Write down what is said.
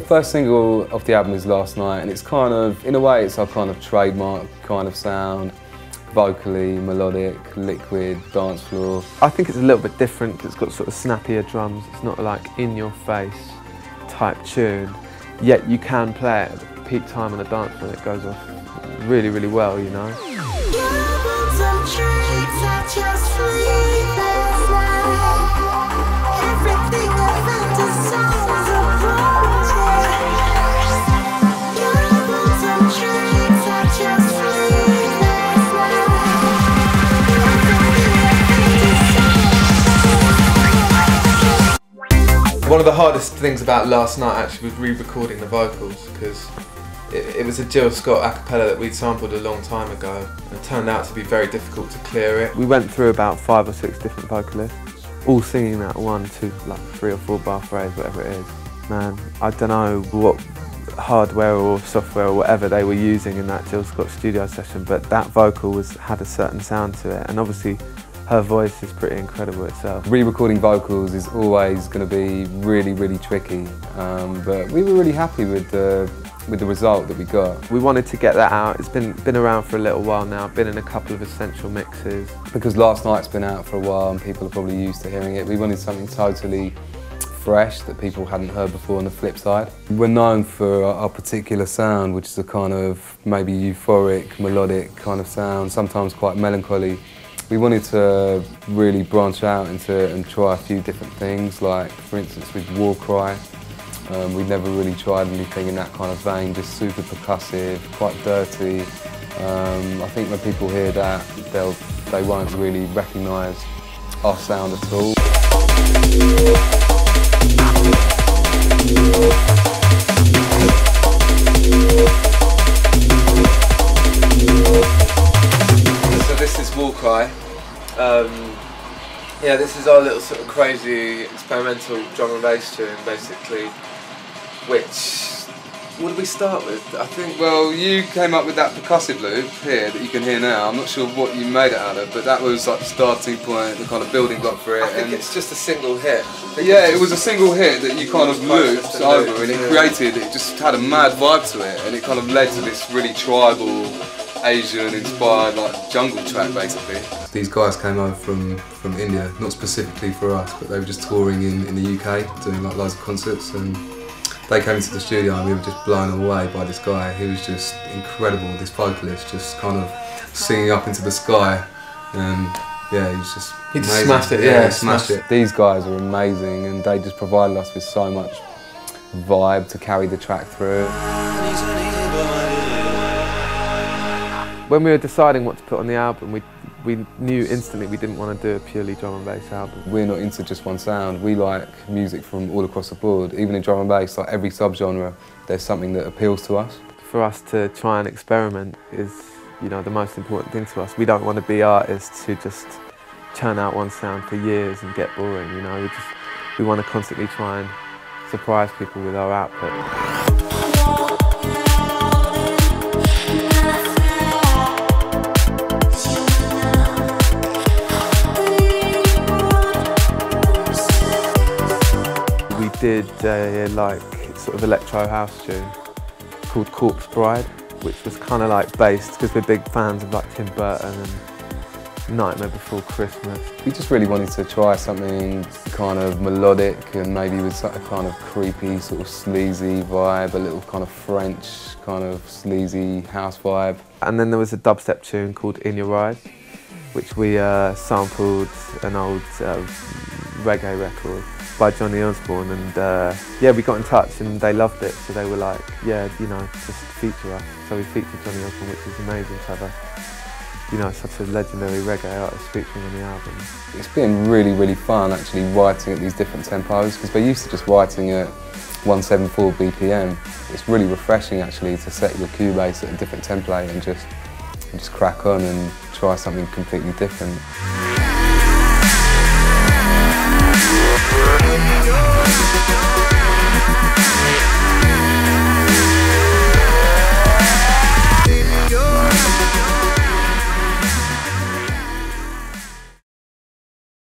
first single of the album is Last Night, and it's kind of, in a way, it's our kind of trademark kind of sound. Vocally, melodic, liquid, dance floor. I think it's a little bit different because it's got sort of snappier drums. It's not like in-your-face type tune, yet you can play it at peak time on a dance floor and it goes off really, really well, you know. One of the hardest things about Last Night actually was re-recording the vocals, because it was a Jill Scott a cappella that we'd sampled a long time ago, and it turned out to be very difficult to clear it. We went through about 5 or 6 different vocalists, all singing that 1, 2, like 3 or 4 bar phrase, whatever it is. Man, I don't know what hardware or software or whatever they were using in that Jill Scott studio session, but that vocal had a certain sound to it, and obviously her voice is pretty incredible itself. Re-recording vocals is always going to be really, really tricky, but we were really happy with the result that we got. We wanted to get that out. It's been around for a little while now, been in a couple of essential mixes. Because Last Night's been out for a while and people are probably used to hearing it, we wanted something totally fresh that people hadn't heard before on the flip side. We're known for our particular sound, which is a kind of maybe euphoric, melodic kind of sound, sometimes quite melancholy. We wanted to really branch out into and try a few different things, like for instance with War Cry. We'd never really tried anything in that kind of vein, just super percussive, quite dirty. I think when people hear that, they won't really recognise our sound at all. So this is War Cry. Yeah, this is our little sort of crazy experimental drum and bass tune, basically. Which, what did we start with? I think. Well, you came up with that percussive loop here that you can hear now. I'm not sure what you made it out of, but that was like the starting point, the kind of building block for it. I think it's just a single hit. Yeah, it was a single hit that you kind of looped over, and it just had a mad vibe to it, and it kind of led to this really tribal, Asian-inspired like jungle track, basically. These guys came over from India, not specifically for us, but they were just touring in the UK, doing like loads of concerts, and they came into the studio and we were just blown away by this guy. He was just incredible, this vocalist, just kind of singing up into the sky, and yeah, he was just He just amazing. smashed it, yeah, yeah, smashed it. These guys are amazing, and they just provided us with so much vibe to carry the track through. When we were deciding what to put on the album, we knew instantly we didn't want to do a purely drum and bass album. We're not into just one sound. We like music from all across the board. Even in drum and bass, like every subgenre, there's something that appeals to us. For us to try and experiment is, you know, the most important thing to us. We don't want to be artists who just churn out one sound for years and get boring, you know. We want to constantly try and surprise people with our output. We did a like sort of electro house tune called Corpse Bride, which was kind of like based, because we're big fans of like Tim Burton and Nightmare Before Christmas. We just really wanted to try something kind of melodic and maybe with a kind of creepy, sort of sleazy vibe, a little kind of French, kind of sleazy house vibe. And then there was a dubstep tune called In Your Eyes, which we sampled an old reggae record by Johnny Osborne, and yeah, we got in touch and they loved it, so they were like, yeah, you know, just feature us. So we featured Johnny Osborne, which was amazing to have a, you know, such a legendary reggae artist featuring on the album. It's been really, really fun actually writing at these different tempos, because we're used to just writing at 174 BPM. It's really refreshing actually to set your Cubase at a different template and just crack on and try something completely different. We'll be right back.